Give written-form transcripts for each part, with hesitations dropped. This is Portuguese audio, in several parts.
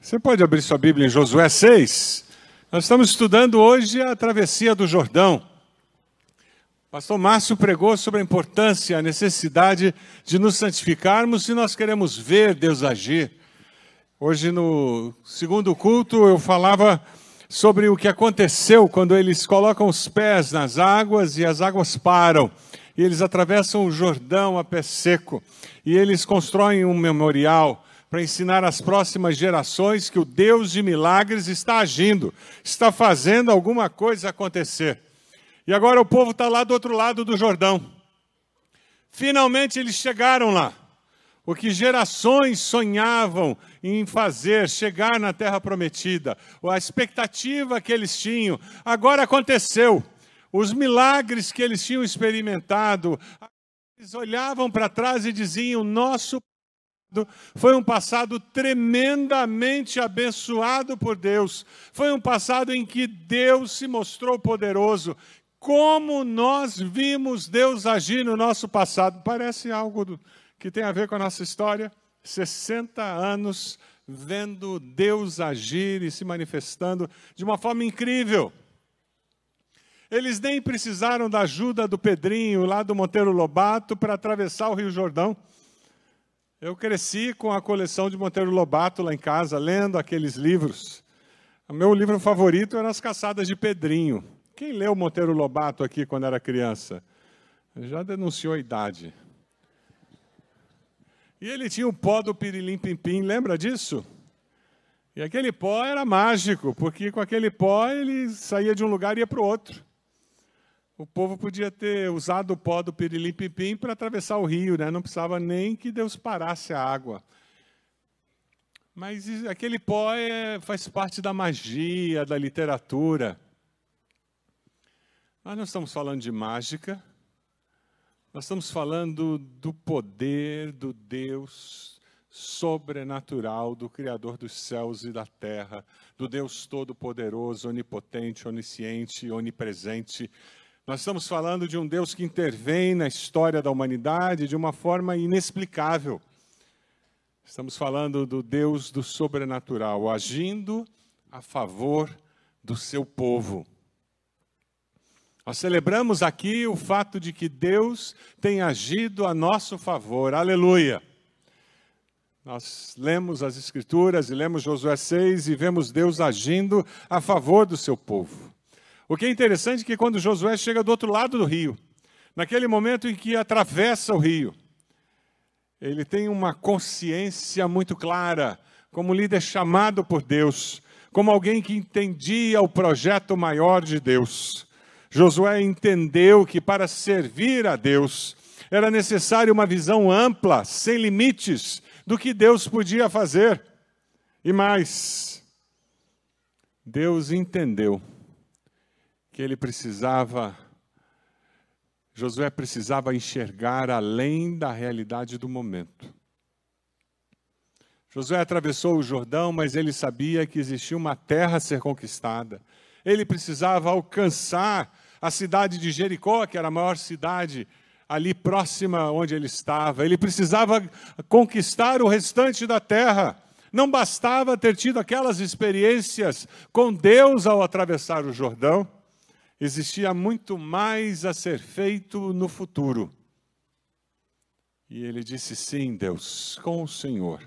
Você pode abrir sua Bíblia em Josué 6. Nós estamos estudando hoje a travessia do Jordão. O pastor Márcio pregou sobre a importância, a necessidade de nos santificarmos se nós queremos ver Deus agir. Hoje, no segundo culto, eu falava sobre o que aconteceu quando eles colocam os pés nas águas e as águas param. E eles atravessam o Jordão a pé seco. E eles constroem um memorial para ensinar às próximas gerações que o Deus de milagres está agindo, está fazendo alguma coisa acontecer. E agora o povo está lá do outro lado do Jordão. Finalmente eles chegaram lá. O que gerações sonhavam em fazer, chegar na Terra Prometida, a expectativa que eles tinham, agora aconteceu. Os milagres que eles tinham experimentado, eles olhavam para trás e diziam, nosso foi um passado tremendamente abençoado por Deus. Foi um passado em que Deus se mostrou poderoso. Como nós vimos Deus agir no nosso passado. Parece algo que tem a ver com a nossa história. 60 anos vendo Deus agir e se manifestando de uma forma incrível. Eles nem precisaram da ajuda do Pedrinho, lá do Monteiro Lobato, para atravessar o Rio Jordão. Eu cresci com a coleção de Monteiro Lobato lá em casa, lendo aqueles livros. O meu livro favorito era As Caçadas de Pedrinho. Quem leu Monteiro Lobato aqui quando era criança? Já denunciou a idade. E ele tinha o pó do pirilim-pim-pim, lembra disso? E aquele pó era mágico, porque com aquele pó ele saía de um lugar e ia para o outro. O povo podia ter usado o pó do pirilim-pim-pim para atravessar o rio, né? Não precisava nem que Deus parasse a água. Mas aquele pó faz parte da magia, da literatura. Nós não estamos falando de mágica, nós estamos falando do poder do Deus sobrenatural, do Criador dos céus e da terra, do Deus todo-poderoso, onipotente, onisciente, onipresente. Nós estamos falando de um Deus que intervém na história da humanidade de uma forma inexplicável. Estamos falando do Deus do sobrenatural, agindo a favor do seu povo. Nós celebramos aqui o fato de que Deus tem agido a nosso favor. Aleluia! Nós lemos as Escrituras e lemos Josué 6 e vemos Deus agindo a favor do seu povo. O que é interessante é que quando Josué chega do outro lado do rio, naquele momento em que atravessa o rio, ele tem uma consciência muito clara, como líder chamado por Deus, como alguém que entendia o projeto maior de Deus. Josué entendeu que para servir a Deus era necessário uma visão ampla, sem limites, do que Deus podia fazer. E mais, Deus entendeu que Josué precisava enxergar além da realidade do momento. Josué atravessou o Jordão, mas ele sabia que existia uma terra a ser conquistada. Ele precisava alcançar a cidade de Jericó, que era a maior cidade ali próxima onde ele estava. Ele precisava conquistar o restante da terra. Não bastava ter tido aquelas experiências com Deus ao atravessar o Jordão. Existia muito mais a ser feito no futuro. E ele disse, sim, Deus, com o Senhor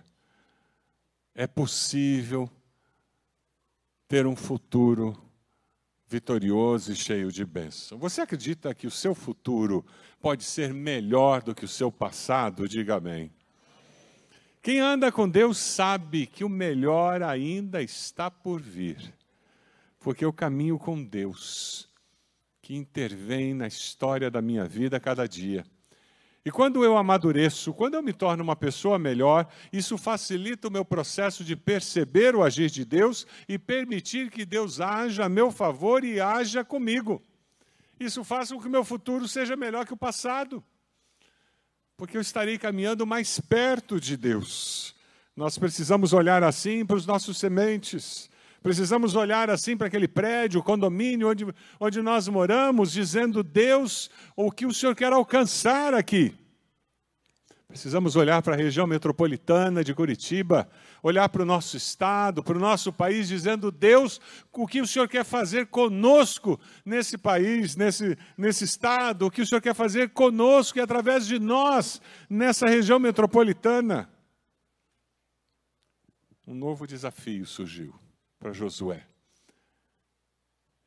é possível ter um futuro vitorioso e cheio de bênção. Você acredita que o seu futuro pode ser melhor do que o seu passado? Diga amém. Quem anda com Deus sabe que o melhor ainda está por vir. Porque eu caminho com Deus, que intervém na história da minha vida a cada dia. E quando eu amadureço, quando eu me torno uma pessoa melhor, isso facilita o meu processo de perceber o agir de Deus e permitir que Deus haja a meu favor e haja comigo. Isso faz com que o meu futuro seja melhor que o passado, porque eu estarei caminhando mais perto de Deus. Nós precisamos olhar assim para os nossos sementes. Precisamos olhar assim para aquele prédio, condomínio onde nós moramos, dizendo, Deus, o que o Senhor quer alcançar aqui? Precisamos olhar para a região metropolitana de Curitiba, olhar para o nosso estado, para o nosso país, dizendo: Deus, o que o Senhor quer fazer conosco nesse país, nesse estado, o que o Senhor quer fazer conosco e através de nós nessa região metropolitana. Um novo desafio surgiu para Josué.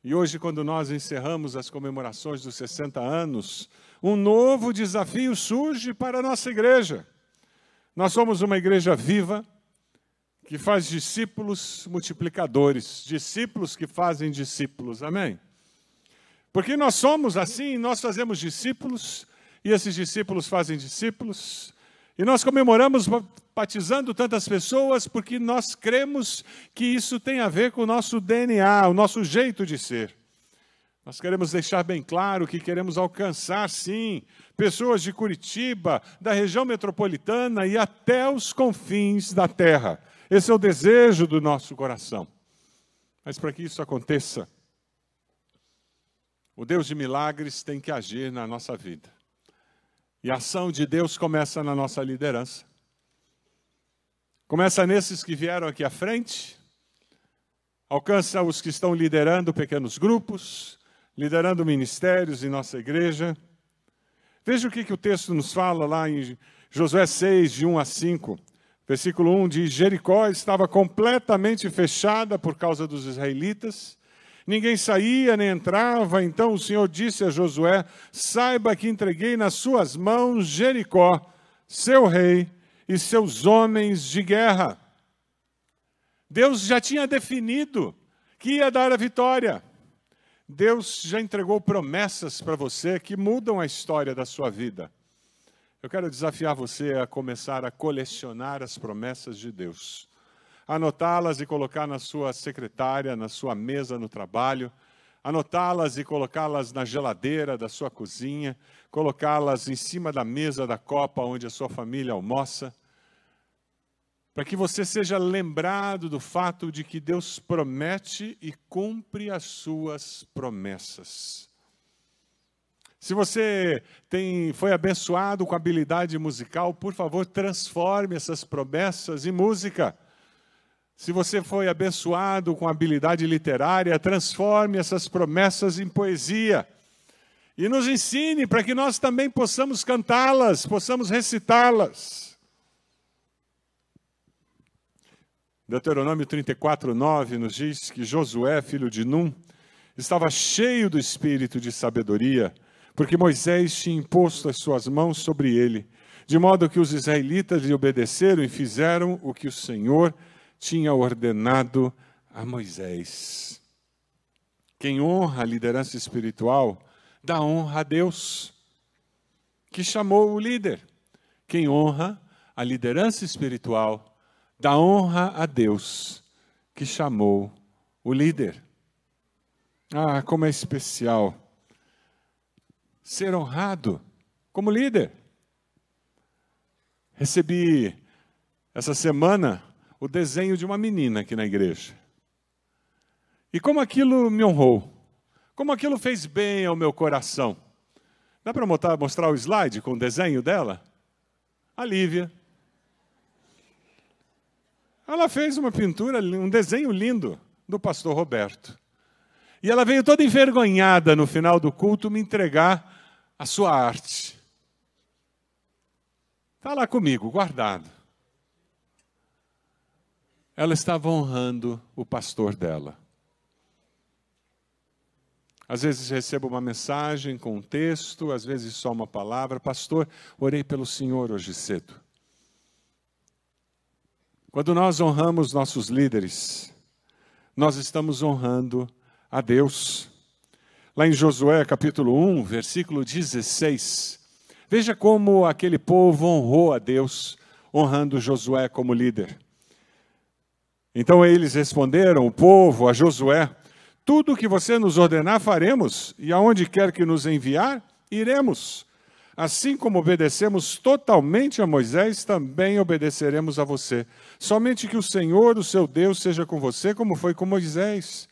E hoje, quando nós encerramos as comemorações dos 60 anos, um novo desafio surge para a nossa igreja. Nós somos uma igreja viva, que faz discípulos multiplicadores, discípulos que fazem discípulos, amém? Porque nós somos assim, nós fazemos discípulos, e esses discípulos fazem discípulos, e nós comemoramos batizando tantas pessoas porque nós cremos que isso tem a ver com o nosso DNA, o nosso jeito de ser. Nós queremos deixar bem claro que queremos alcançar, sim, pessoas de Curitiba, da região metropolitana e até os confins da terra. Esse é o desejo do nosso coração. Mas para que isso aconteça, o Deus de milagres tem que agir na nossa vida. E a ação de Deus começa na nossa liderança. Começa nesses que vieram aqui à frente, alcança os que estão liderando pequenos grupos, liderando ministérios em nossa igreja. Veja o que o texto nos fala lá em Josué 6, de 1 a 5. Versículo 1 diz: Jericó estava completamente fechada por causa dos israelitas. Ninguém saía nem entrava. Então o Senhor disse a Josué: saiba que entreguei nas suas mãos Jericó, seu rei e seus homens de guerra. Deus já tinha definido que ia dar a vitória. Deus já entregou promessas para você que mudam a história da sua vida. Eu quero desafiar você a começar a colecionar as promessas de Deus. Anotá-las e colocar na sua secretária, na sua mesa no trabalho. Anotá-las e colocá-las na geladeira da sua cozinha. Colocá-las em cima da mesa da copa onde a sua família almoça. Para que você seja lembrado do fato de que Deus promete e cumpre as suas promessas. Se você foi abençoado com habilidade musical, por favor, transforme essas promessas em música. Se você foi abençoado com habilidade literária, transforme essas promessas em poesia. E nos ensine para que nós também possamos cantá-las, possamos recitá-las. Deuteronômio 34:9 nos diz que Josué, filho de Num, estava cheio do espírito de sabedoria, porque Moisés tinha imposto as suas mãos sobre ele, de modo que os israelitas lhe obedeceram e fizeram o que o Senhor tinha ordenado a Moisés. Quem honra a liderança espiritual, dá honra a Deus, que chamou o líder. Quem honra a liderança espiritual, dá honra a Deus, que chamou o líder. Ah, como é especial ser honrado como líder. Recebi essa semana o desenho de uma menina aqui na igreja. E como aquilo me honrou, como aquilo fez bem ao meu coração. Dá para mostrar o slide com o desenho dela? A Lívia. Ela fez uma pintura, um desenho lindo do pastor Roberto. E ela veio toda envergonhada no final do culto me entregar a sua arte. Está lá comigo, guardado. Ela estava honrando o pastor dela. Às vezes recebo uma mensagem com um texto, às vezes só uma palavra. Pastor, orei pelo senhor hoje cedo. Quando nós honramos nossos líderes, nós estamos honrando a Deus. Lá em Josué, capítulo 1, versículo 16, veja como aquele povo honrou a Deus, honrando Josué como líder. Então eles responderam, o povo, a Josué: tudo o que você nos ordenar faremos, e aonde quer que nos enviar, iremos. Assim como obedecemos totalmente a Moisés, também obedeceremos a você. Somente que o Senhor, o seu Deus, seja com você como foi com Moisés.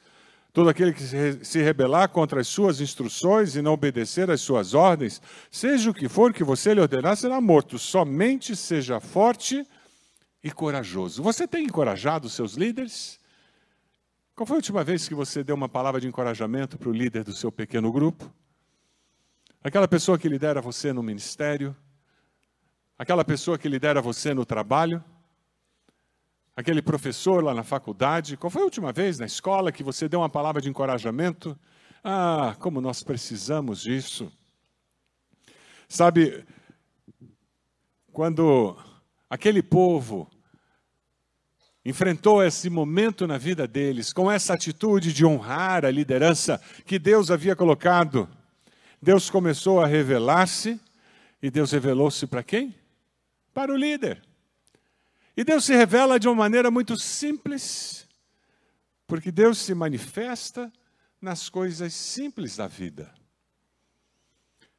Todo aquele que se rebelar contra as suas instruções e não obedecer às suas ordens, seja o que for que você lhe ordenar, será morto. Somente seja forte e corajoso. Você tem encorajado os seus líderes? Qual foi a última vez que você deu uma palavra de encorajamento para o líder do seu pequeno grupo? Aquela pessoa que lidera você no ministério? Aquela pessoa que lidera você no trabalho? Aquele professor lá na faculdade? Qual foi a última vez na escola que você deu uma palavra de encorajamento? Ah, como nós precisamos disso. Sabe, quando aquele povo enfrentou esse momento na vida deles, com essa atitude de honrar a liderança que Deus havia colocado, Deus começou a revelar-se, e Deus revelou-se para quem? Para o líder. E Deus se revela de uma maneira muito simples, porque Deus se manifesta nas coisas simples da vida.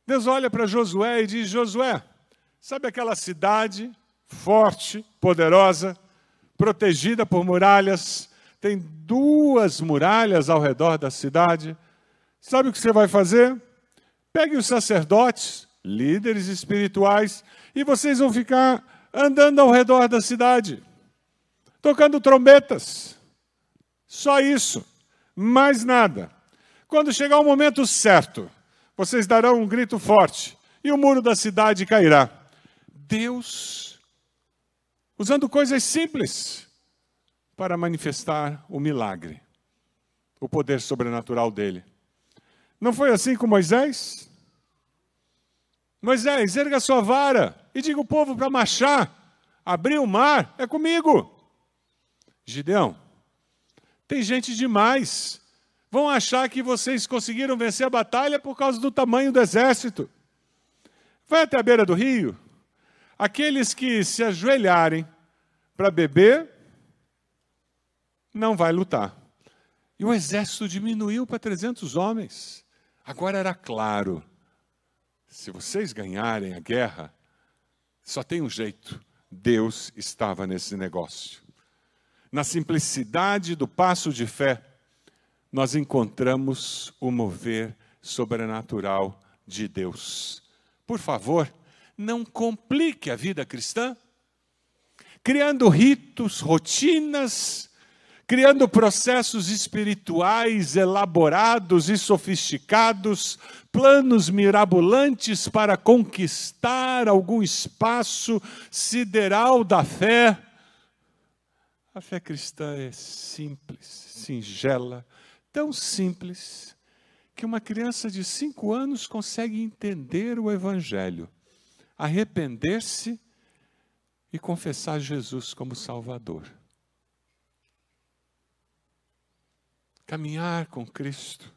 Deus olha para Josué e diz: Josué, sabe aquela cidade forte, poderosa, protegida por muralhas, tem 2 muralhas ao redor da cidade? Sabe o que você vai fazer? Pegue os sacerdotes, líderes espirituais, e vocês vão ficar andando ao redor da cidade, tocando trombetas. Só isso, mais nada. Quando chegar o momento certo, vocês darão um grito forte e o muro da cidade cairá. Deus, usando coisas simples para manifestar o milagre, o poder sobrenatural dele. Não foi assim com Moisés? Moisés, erga sua vara e diga o povo para marchar. Abrir o mar é comigo. Gideão, tem gente demais. Vão achar que vocês conseguiram vencer a batalha por causa do tamanho do exército. Vai até a beira do rio. Aqueles que se ajoelharem para beber, não vai lutar. E o exército diminuiu para 300 homens. Agora era claro, se vocês ganharem a guerra, só tem um jeito: Deus estava nesse negócio. Na simplicidade do passo de fé, nós encontramos o mover sobrenatural de Deus. Por favor, não complique a vida cristã, criando ritos, rotinas, criando processos espirituais elaborados e sofisticados, planos mirabolantes para conquistar algum espaço sideral da fé. A fé cristã é simples, singela, tão simples que uma criança de 5 anos consegue entender o Evangelho, arrepender-se e confessar Jesus como Salvador. Caminhar com Cristo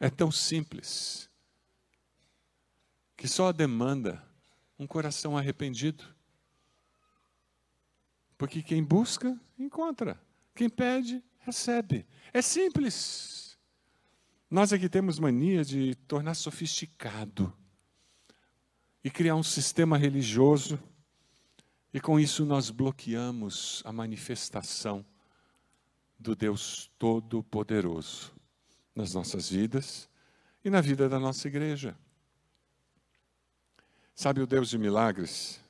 é tão simples que só demanda um coração arrependido. Porque quem busca, encontra. Quem pede, recebe. É simples. Nós aqui temos mania de tornar sofisticado e criar um sistema religioso, e com isso nós bloqueamos a manifestação do Deus Todo-Poderoso nas nossas vidas e na vida da nossa igreja. Sabe, o Deus de milagres,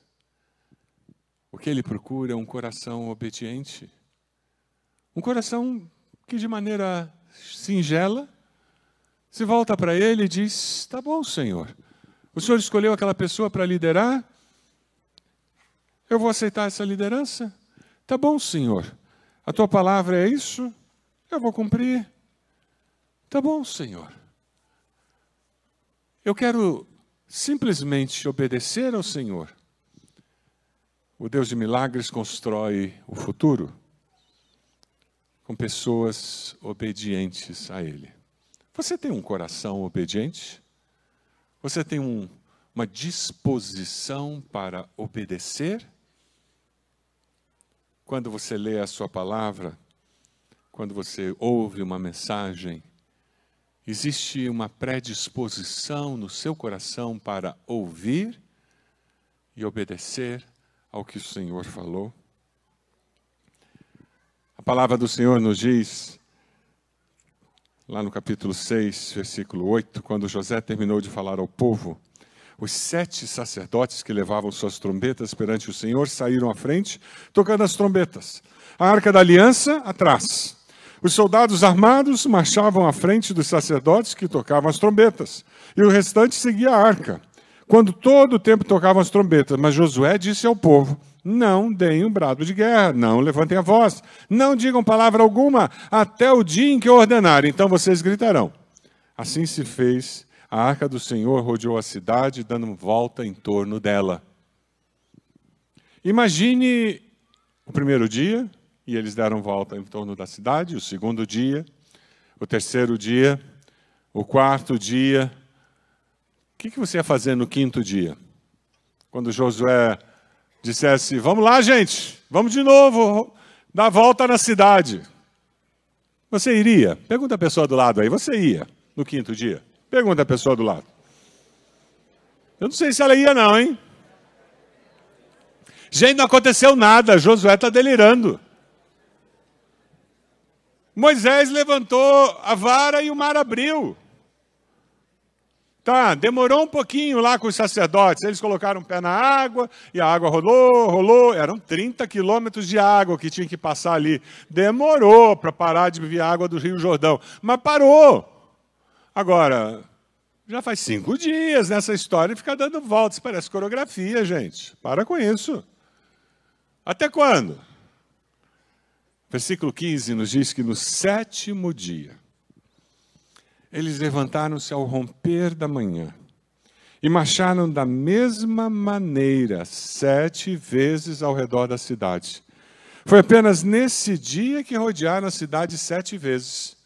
o que Ele procura é um coração obediente, um coração que de maneira singela se volta para Ele e diz: tá bom, Senhor, o Senhor escolheu aquela pessoa para liderar, eu vou aceitar essa liderança. Tá bom, Senhor, a Tua palavra é isso, eu vou cumprir. Tá bom, Senhor, eu quero simplesmente obedecer ao Senhor. O Deus de milagres constrói o futuro com pessoas obedientes a Ele. Você tem um coração obediente? Você tem uma disposição para obedecer? Quando você lê a sua palavra, quando você ouve uma mensagem, existe uma predisposição no seu coração para ouvir e obedecer ao que o Senhor falou? A palavra do Senhor nos diz, lá no capítulo 6, versículo 8, quando José terminou de falar ao povo, os 7 sacerdotes que levavam suas trombetas perante o Senhor saíram à frente, tocando as trombetas. A arca da aliança, atrás. Os soldados armados marchavam à frente dos sacerdotes que tocavam as trombetas, e o restante seguia a arca, quando todo o tempo tocavam as trombetas. Mas Josué disse ao povo: não deem um brado de guerra, não levantem a voz, não digam palavra alguma, até o dia em que eu ordenar, então vocês gritarão. Assim se fez. A arca do Senhor rodeou a cidade, dando volta em torno dela. Imagine o primeiro dia, e eles deram volta em torno da cidade, o segundo dia, o terceiro dia, o quarto dia. O que você ia fazer no quinto dia? Quando Josué dissesse: vamos lá, gente, vamos de novo, dar volta na cidade. Você iria? Pergunta a pessoa do lado aí, você ia no quinto dia? Pergunta a pessoa do lado. Eu não sei se ela ia não, hein? Gente, não aconteceu nada, Josué está delirando. Moisés levantou a vara e o mar abriu. Tá, demorou um pouquinho lá com os sacerdotes. Eles colocaram o pé na água e a água rolou, rolou. Eram 30 quilômetros de água que tinha que passar ali. Demorou para parar de vir água do Rio Jordão, mas parou. Agora, já faz 5 dias nessa história e fica dando voltas. Parece coreografia, gente. Para com isso. Até quando? Versículo 15 nos diz que no 7º dia, eles levantaram-se ao romper da manhã e marcharam da mesma maneira 7 vezes ao redor da cidade. Foi apenas nesse dia que rodearam a cidade 7 vezes.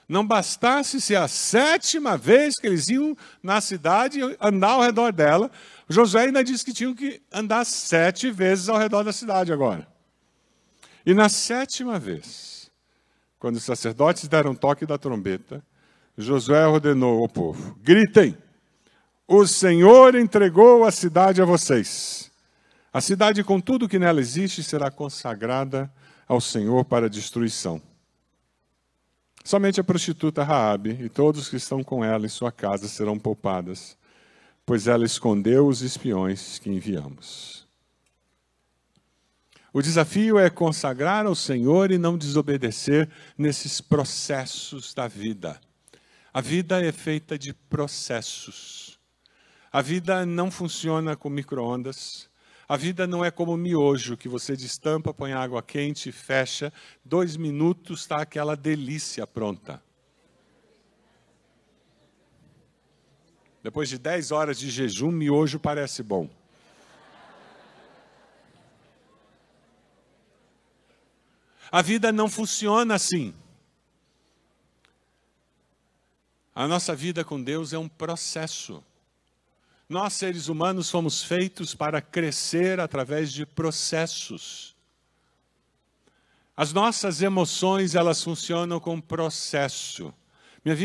Não bastasse ser a 7ª vez que eles iam na cidade andar ao redor dela, Josué ainda disse que tinham que andar 7 vezes ao redor da cidade agora. E na 7ª vez, quando os sacerdotes deram toque da trombeta, Josué ordenou ao povo: gritem, o Senhor entregou a cidade a vocês. A cidade com tudo que nela existe será consagrada ao Senhor para destruição. Somente a prostituta Raabe e todos que estão com ela em sua casa serão poupadas, pois ela escondeu os espiões que enviamos. O desafio é consagrar ao Senhor e não desobedecer nesses processos da vida. A vida é feita de processos. A vida não funciona com micro-ondas. A vida não é como miojo, que você destampa, põe água quente, fecha. 2 minutos está aquela delícia pronta. Depois de 10 horas de jejum, miojo parece bom. A vida não funciona assim. A nossa vida com Deus é um processo. Nós, seres humanos, fomos feitos para crescer através de processos. As nossas emoções, elas funcionam com processo. Minha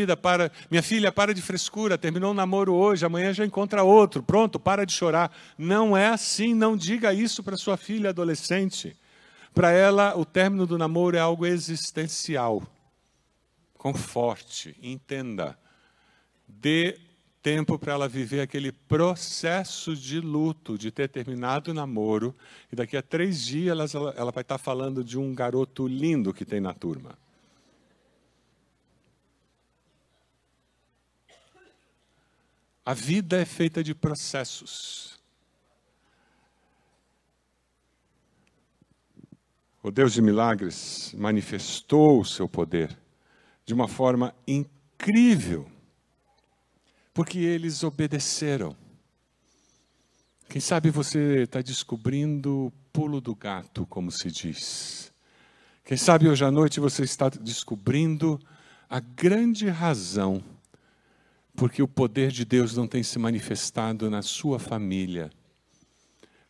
filha, para de frescura, terminou um namoro hoje, amanhã já encontra outro, pronto, para de chorar. Não é assim, não diga isso para sua filha adolescente. Para ela, o término do namoro é algo existencial. Conforte, entenda. Dê tempo para ela viver aquele processo de luto, de ter terminado o namoro, e daqui a 3 dias ela vai estar falando de um garoto lindo que tem na turma. A vida é feita de processos. O Deus de milagres manifestou o seu poder de uma forma incrível, porque eles obedeceram. Quem sabe você está descobrindo o pulo do gato, como se diz. Quem sabe hoje à noite você está descobrindo a grande razão porque o poder de Deus não tem se manifestado na sua família.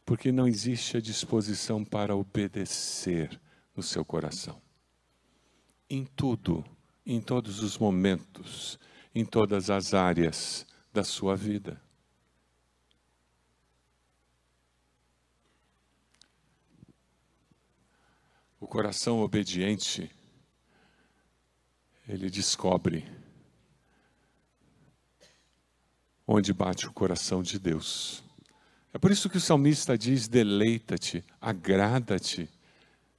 Porque não existe a disposição para obedecer no seu coração. Em tudo, em todos os momentos, em todas as áreas da sua vida. O coração obediente ele descobre onde bate o coração de Deus. É por isso que o salmista diz: deleita-te, agrada-te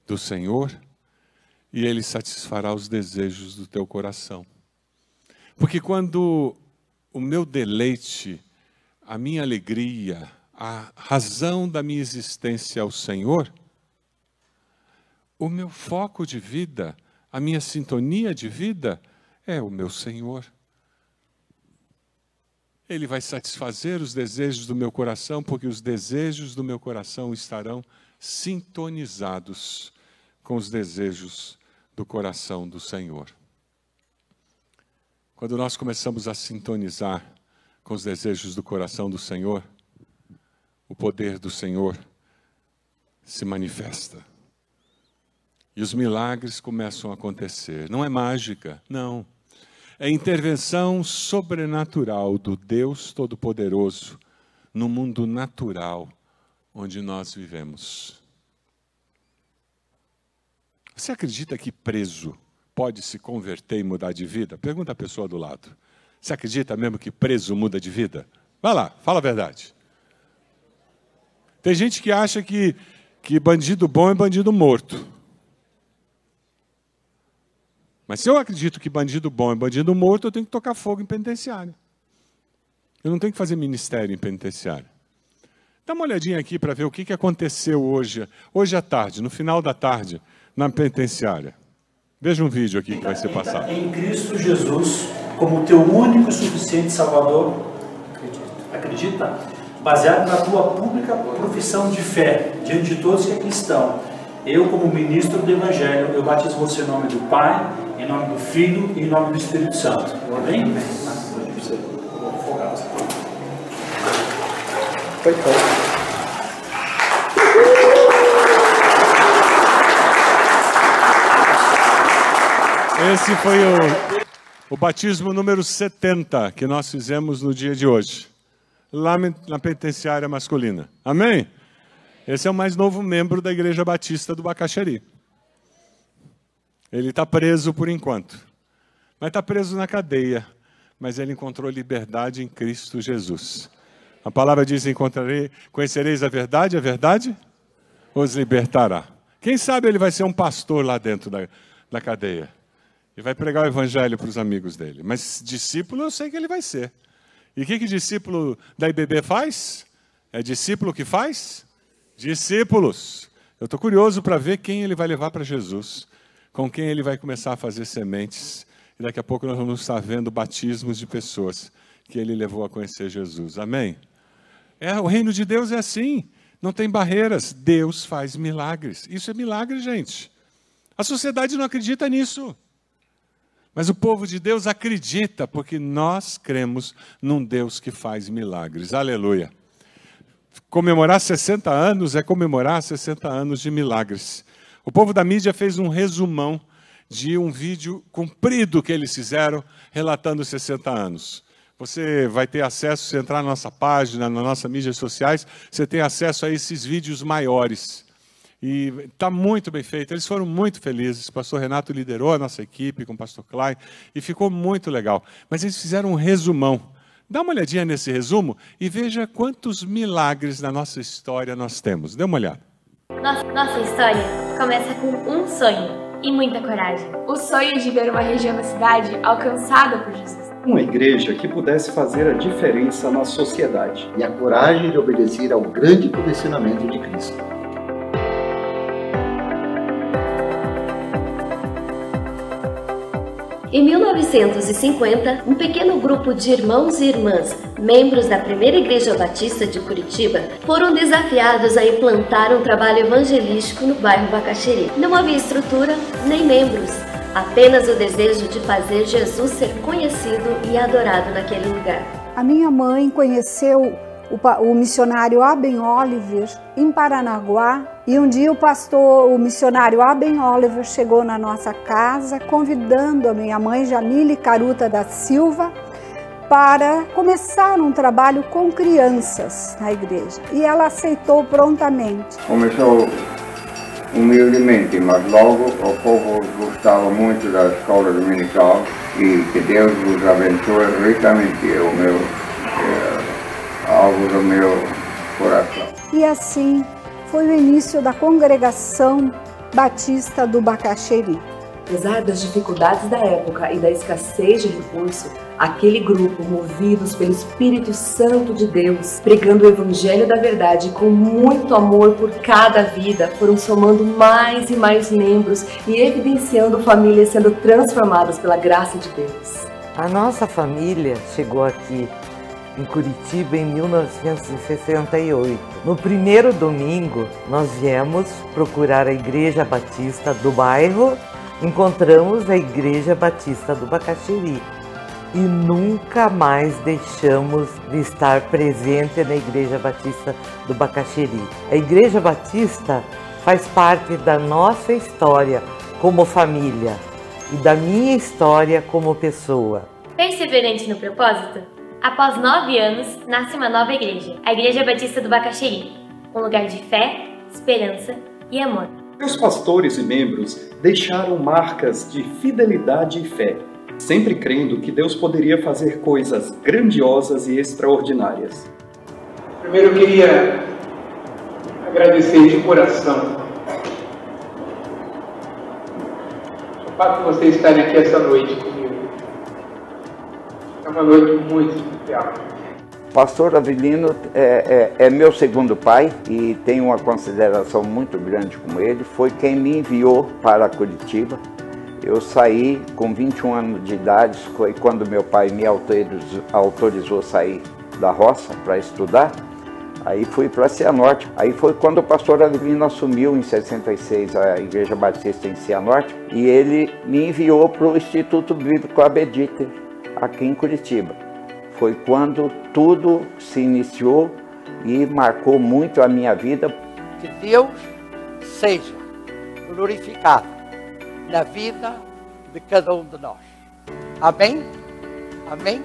do Senhor, e Ele satisfará os desejos do teu coração. Porque quando o meu deleite, a minha alegria, a razão da minha existência é o Senhor, o meu foco de vida, a minha sintonia de vida é o meu Senhor. Ele vai satisfazer os desejos do meu coração, porque os desejos do meu coração estarão sintonizados com os desejos do coração do Senhor. Quando nós começamos a sintonizar com os desejos do coração do Senhor, o poder do Senhor se manifesta. E os milagres começam a acontecer. Não é mágica, não. É intervenção sobrenatural do Deus Todo-Poderoso no mundo natural onde nós vivemos. Você acredita que preso pode se converter e mudar de vida? Pergunta a pessoa do lado. Você acredita mesmo que preso muda de vida? Vai lá, fala a verdade. Tem gente que acha que bandido bom é bandido morto. Mas se eu acredito que bandido bom é bandido morto, eu tenho que tocar fogo em penitenciária. Eu não tenho que fazer ministério em penitenciária. Dá uma olhadinha aqui para ver o que aconteceu hoje à tarde, no final da tarde, na penitenciária. Veja um vídeo aqui que vai ser passado. Em Cristo Jesus, como teu único e suficiente Salvador, acredita? Baseado na tua pública profissão de fé, diante de todos que aqui estão. Eu, como ministro do Evangelho, eu batizo você em nome do Pai, em nome do Filho e em nome do Espírito Santo. Amém? Foi bom. Esse foi o batismo número 70 que nós fizemos no dia de hoje, lá na penitenciária masculina. Amém? Esse é o mais novo membro da Igreja Batista do Bacaxeri. Ele está preso por enquanto, mas está preso na cadeia, mas ele encontrou liberdade em Cristo Jesus. A palavra diz: conhecereis a verdade os libertará. Quem sabe ele vai ser um pastor lá dentro da cadeia e vai pregar o evangelho para os amigos dele. Mas discípulo eu sei que ele vai ser. E o que discípulo da IBB faz? É discípulo que faz? Discípulos. Eu estou curioso para ver quem ele vai levar para Jesus, com quem ele vai começar a fazer sementes. E daqui a pouco nós vamos estar vendo batismos de pessoas que ele levou a conhecer Jesus. Amém? O reino de Deus é assim, não tem barreiras. Deus faz milagres. Isso é milagre, gente. A sociedade não acredita nisso. Mas o povo de Deus acredita, porque nós cremos num Deus que faz milagres. Aleluia. Comemorar 60 anos é comemorar 60 anos de milagres. O povo da mídia fez um resumão de um vídeo comprido que eles fizeram, relatando os 60 anos. Você vai ter acesso, se entrar na nossa página, nas nossas mídias sociais, você tem acesso a esses vídeos maiores. E está muito bem feito, eles foram muito felizes. O pastor Renato liderou a nossa equipe com o pastor Klein e ficou muito legal. Mas eles fizeram um resumão. Dá uma olhadinha nesse resumo e veja quantos milagres na nossa história nós temos. Dê uma olhada. Nossa história começa com um sonho e muita coragem. O sonho de ver uma região da cidade alcançada por Jesus. Uma igreja que pudesse fazer a diferença na sociedade. E a coragem de obedecer ao grande comissionamento de Cristo. Em 1950, um pequeno grupo de irmãos e irmãs, membros da primeira Igreja Batista de Curitiba, foram desafiados a implantar um trabalho evangelístico no bairro Bacaxeri. Não havia estrutura nem membros, apenas o desejo de fazer Jesus ser conhecido e adorado naquele lugar. A minha mãe conheceu o missionário Aben Oliver em Paranaguá, e um dia o missionário Aben Oliver chegou na nossa casa convidando a minha mãe Jamile Caruta da Silva para começar um trabalho com crianças na igreja, e ela aceitou prontamente. Começou humildemente, mas logo o povo gostava muito da escola dominical e que Deus vos abençoe ricamente, algo do meu coração. E assim foi o início da Congregação Batista do Bacaxeri. Apesar das dificuldades da época e da escassez de recurso, aquele grupo, movidos pelo Espírito Santo de Deus, pregando o Evangelho da Verdade com muito amor por cada vida, foram somando mais e mais membros e evidenciando famílias sendo transformadas pela graça de Deus. A nossa família chegou aqui em Curitiba em 1968. No primeiro domingo, nós viemos procurar a Igreja Batista do bairro. Encontramos a Igreja Batista do Bacaxeri e nunca mais deixamos de estar presente na Igreja Batista do Bacaxeri. A Igreja Batista faz parte da nossa história como família e da minha história como pessoa. Perseverante no propósito, após 9 anos, nasce uma nova igreja, a Igreja Batista do Bacaxeri, um lugar de fé, esperança e amor. Os pastores e membros deixaram marcas de fidelidade e fé, sempre crendo que Deus poderia fazer coisas grandiosas e extraordinárias. Primeiro eu queria agradecer de coração o fato de vocês estarem aqui essa noite comigo. É uma noite muito especial. Pastor Avelino é meu segundo pai e tenho uma consideração muito grande com ele. Foi quem me enviou para Curitiba. Eu saí com 21 anos de idade, foi quando meu pai me autorizou a sair da roça para estudar. Aí fui para Cianorte. Aí foi quando o pastor Avelino assumiu em 66 a Igreja Batista em Cianorte e ele me enviou para o Instituto Bíblico Abediter, aqui em Curitiba. Foi quando tudo se iniciou e marcou muito a minha vida. Que Deus seja glorificado na vida de cada um de nós. Amém? Amém?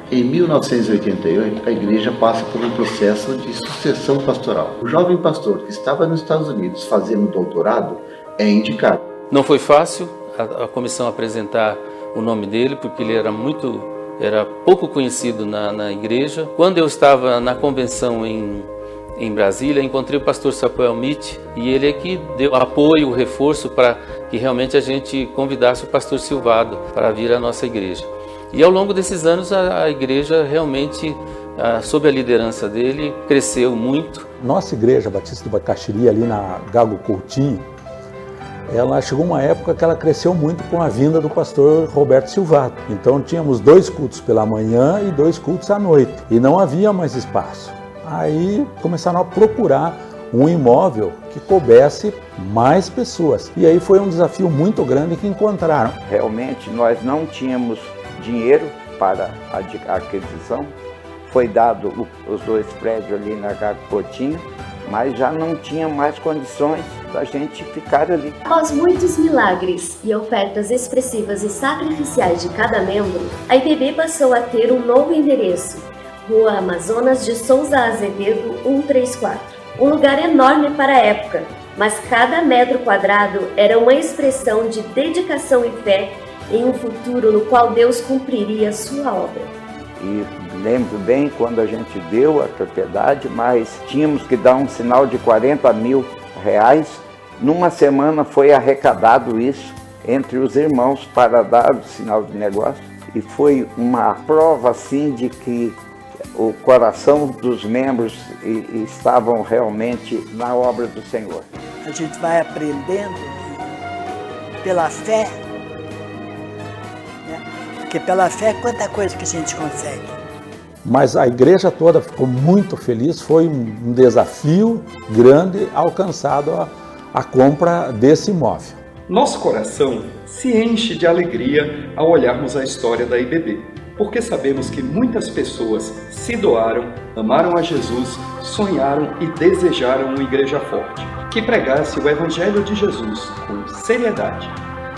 Em 1988, a igreja passa por um processo de sucessão pastoral. O jovem pastor que estava nos Estados Unidos fazendo doutorado é indicado. Não foi fácil a comissão apresentar o nome dele, porque ele era pouco conhecido na igreja. Quando eu estava na convenção em Brasília, encontrei o pastor Samuel Mitch e ele é que deu apoio, reforço para que realmente a gente convidasse o pastor Silvado para vir à nossa igreja. E ao longo desses anos a igreja realmente, sob a liderança dele, cresceu muito. Nossa igreja Batista do Bacaxeri, ali na Gago Coutinho, ela chegou uma época que ela cresceu muito com a vinda do pastor Roberto Silvato. Então tínhamos 2 cultos pela manhã e 2 cultos à noite. E não havia mais espaço. Aí começaram a procurar um imóvel que coubesse mais pessoas. E aí foi um desafio muito grande que encontraram. Realmente nós não tínhamos dinheiro para a aquisição. Foi dado os 2 prédios ali na Gago Coutinho, mas já não tinha mais condições da gente ficar ali. Após muitos milagres e ofertas expressivas e sacrificiais de cada membro, a IPB passou a ter um novo endereço, Rua Amazonas de Souza Azevedo 134. Um lugar enorme para a época, mas cada metro quadrado era uma expressão de dedicação e fé em um futuro no qual Deus cumpriria sua obra. E lembro bem quando a gente deu a propriedade, mas tínhamos que dar um sinal de R$40 mil. Numa semana foi arrecadado isso entre os irmãos para dar o sinal de negócio. E foi uma prova assim de que o coração dos membros estavam realmente na obra do Senhor. A gente vai aprendendo pela fé, né? Porque pela fé quanta coisa que a gente consegue. Mas a igreja toda ficou muito feliz, foi um desafio grande alcançado a compra desse imóvel. Nosso coração se enche de alegria ao olharmos a história da IBB, porque sabemos que muitas pessoas se doaram, amaram a Jesus, sonharam e desejaram uma igreja forte, que pregasse o Evangelho de Jesus com seriedade,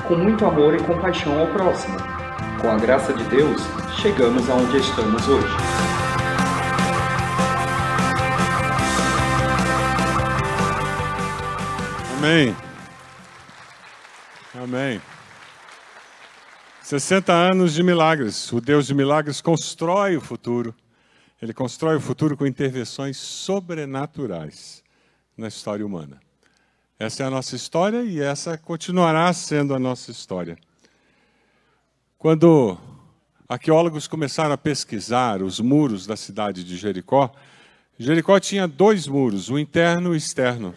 com muito amor e compaixão ao próximo. Com a graça de Deus, chegamos aonde estamos hoje. Amém. Amém. 60 anos de milagres. O Deus de milagres constrói o futuro. Ele constrói o futuro com intervenções sobrenaturais na história humana. Essa é a nossa história e essa continuará sendo a nossa história. Quando arqueólogos começaram a pesquisar os muros da cidade de Jericó, Jericó tinha 2 muros, o interno e o externo.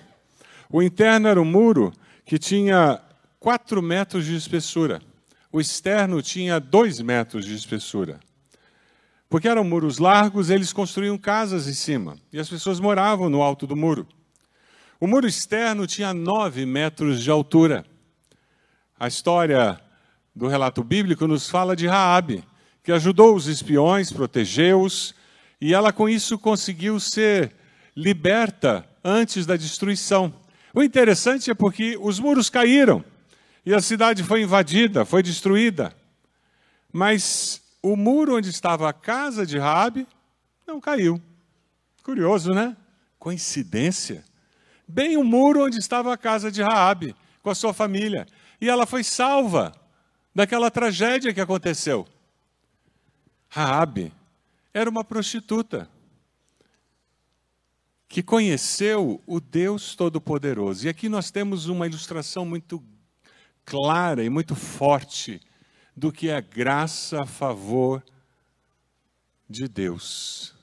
O interno era um muro que tinha 4 metros de espessura. O externo tinha 2 metros de espessura. Porque eram muros largos, eles construíam casas em cima. E as pessoas moravam no alto do muro. O muro externo tinha 9 metros de altura. A história do relato bíblico nos fala de Raabe, que ajudou os espiões, protegeu-os, e ela com isso conseguiu ser liberta antes da destruição. O interessante é porque os muros caíram. E a cidade foi invadida, foi destruída. Mas o muro onde estava a casa de Raabe não caiu. Curioso, né? Coincidência. Bem o muro onde estava a casa de Raabe, com a sua família. E ela foi salva daquela tragédia que aconteceu. Raabe era uma prostituta que conheceu o Deus Todo-Poderoso. E aqui nós temos uma ilustração muito clara e muito forte do que é graça a favor de Deus.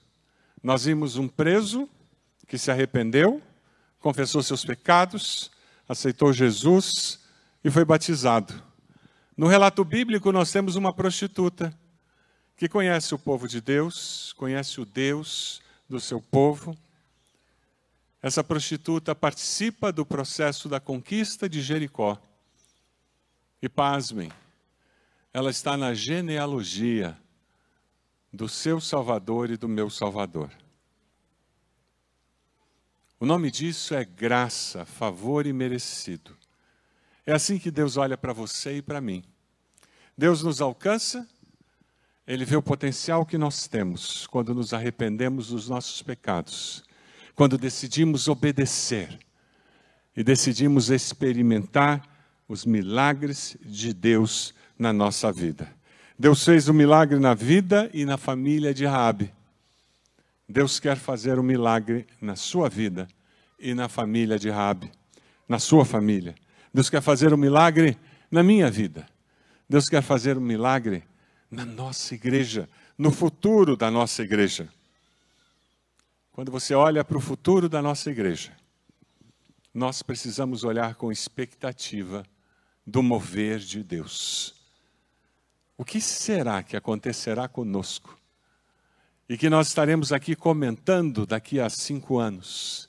Nós vimos um preso que se arrependeu, confessou seus pecados, aceitou Jesus e foi batizado. No relato bíblico nós temos uma prostituta que conhece o povo de Deus, conhece o Deus do seu povo. Essa prostituta participa do processo da conquista de Jericó. E pasmem, ela está na genealogia do seu Salvador e do meu Salvador. O nome disso é graça, favor imerecido. É assim que Deus olha para você e para mim. Deus nos alcança, Ele vê o potencial que nós temos quando nos arrependemos dos nossos pecados, quando decidimos obedecer e decidimos experimentar os milagres de Deus na nossa vida. Deus fez um milagre na vida e na família de Raabe. Deus quer fazer um milagre na sua vida e na família de Raabe, na sua família. Deus quer fazer um milagre na minha vida. Deus quer fazer um milagre na nossa igreja, no futuro da nossa igreja. Quando você olha para o futuro da nossa igreja, nós precisamos olhar com expectativa do mover de Deus. O que será que acontecerá conosco? E que nós estaremos aqui comentando daqui a 5 anos.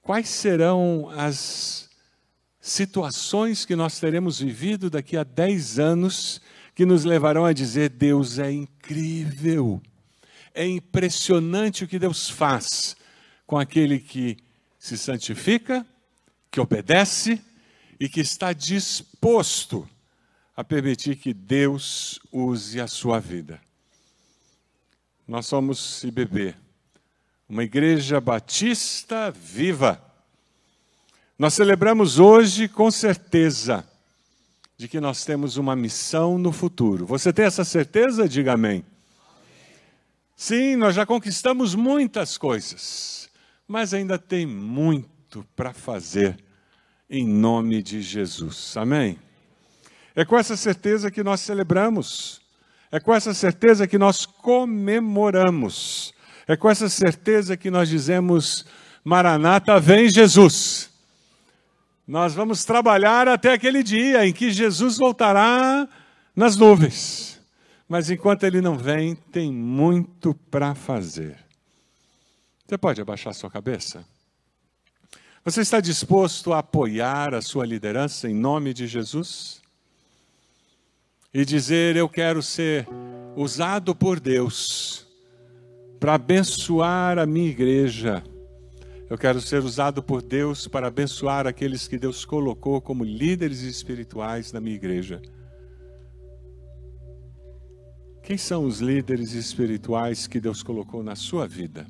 Quais serão as situações que nós teremos vivido daqui a 10 anos que nos levarão a dizer: Deus é incrível, é impressionante o que Deus faz com aquele que se santifica, que obedece e que está disposto a permitir que Deus use a sua vida. Nós somos IBB, uma igreja batista viva. Nós celebramos hoje com certeza de que nós temos uma missão no futuro. Você tem essa certeza? Diga amém. Sim, nós já conquistamos muitas coisas, mas ainda tem muito para fazer em nome de Jesus. Amém? É com essa certeza que nós celebramos. É com essa certeza que nós comemoramos. É com essa certeza que nós dizemos: Maranata, vem Jesus. Nós vamos trabalhar até aquele dia em que Jesus voltará nas nuvens. Mas enquanto Ele não vem, tem muito para fazer. Você pode abaixar sua cabeça? Você está disposto a apoiar a sua liderança em nome de Jesus? E dizer: eu quero ser usado por Deus para abençoar a minha igreja. Eu quero ser usado por Deus para abençoar aqueles que Deus colocou como líderes espirituais da minha igreja. Quem são os líderes espirituais que Deus colocou na sua vida,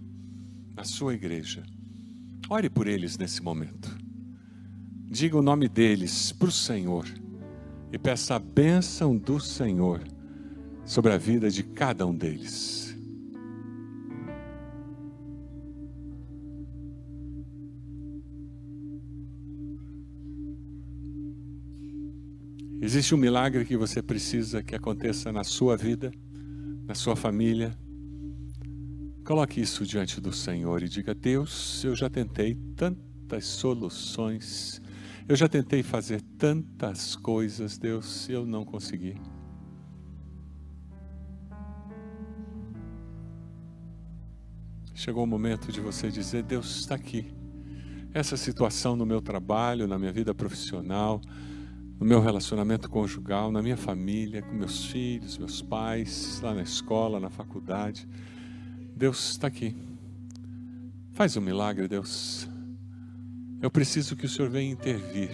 na sua igreja? Ore por eles nesse momento. Diga o nome deles para o Senhor. e peça a bênção do Senhor sobre a vida de cada um deles. Existe um milagre que você precisa que aconteça na sua vida, na sua família. Coloque isso diante do Senhor e diga: Deus, eu já tentei tantas soluções, eu já tentei fazer tantas coisas, Deus, eu não consegui. Chegou o momento de você dizer: Deus, está aqui. Essa situação no meu trabalho, na minha vida profissional, no meu relacionamento conjugal, na minha família, com meus filhos, meus pais, lá na escola, na faculdade. Deus está aqui. Faz um milagre, Deus. Eu preciso que o Senhor venha intervir.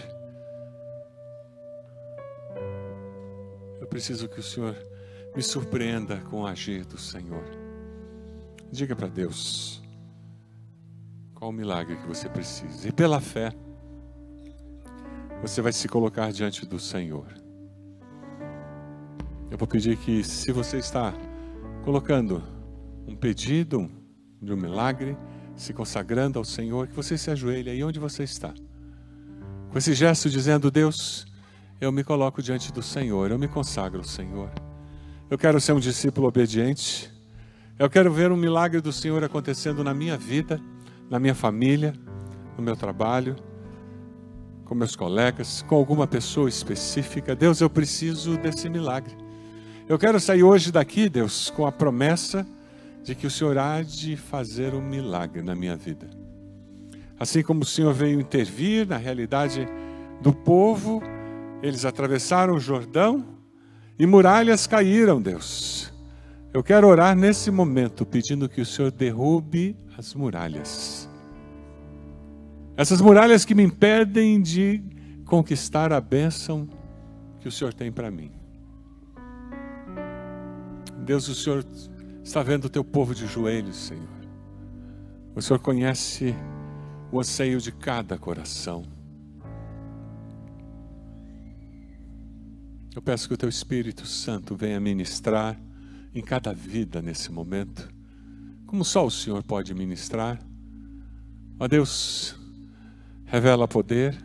Eu preciso que o Senhor me surpreenda com o agir do Senhor. Diga para Deus qual o milagre que você precisa. E pela fé, você vai se colocar diante do Senhor. Eu vou pedir que, se você está colocando um pedido de um milagre, se consagrando ao Senhor, que você se ajoelhe aí onde você está. Com esse gesto dizendo: Deus, eu me coloco diante do Senhor, eu me consagro ao Senhor. Eu quero ser um discípulo obediente. Eu quero ver um milagre do Senhor acontecendo na minha vida, na minha família, no meu trabalho, com meus colegas, com alguma pessoa específica. Deus, eu preciso desse milagre. Eu quero sair hoje daqui, Deus, com a promessa de que o Senhor há de fazer um milagre na minha vida. Assim como o Senhor veio intervir na realidade do povo, eles atravessaram o Jordão e muralhas caíram, Deus. Eu quero orar nesse momento pedindo que o Senhor derrube as muralhas. Essas muralhas que me impedem de conquistar a bênção que o Senhor tem para mim. Deus, o Senhor está vendo o teu povo de joelhos, Senhor. O Senhor conhece o anseio de cada coração. Eu peço que o teu Espírito Santo venha ministrar em cada vida nesse momento, como só o Senhor pode ministrar. Ó Deus, revela poder,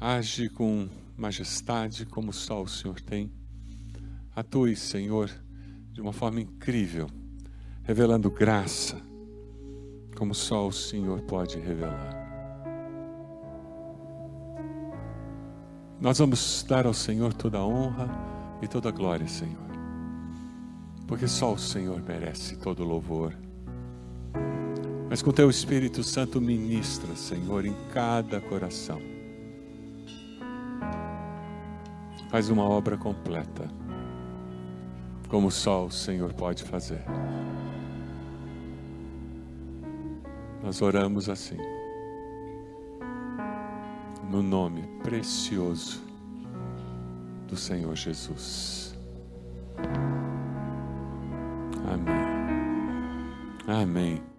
age com majestade como só o Senhor tem. Atue, Senhor, de uma forma incrível, revelando graça, como só o Senhor pode revelar. Nós vamos dar ao Senhor toda a honra e toda a glória, Senhor, porque só o Senhor merece todo o louvor. Mas com teu Espírito Santo ministra, Senhor, em cada coração. Faz uma obra completa, como só o Senhor pode fazer. Nós oramos assim, no nome precioso do Senhor Jesus. Amém. Amém.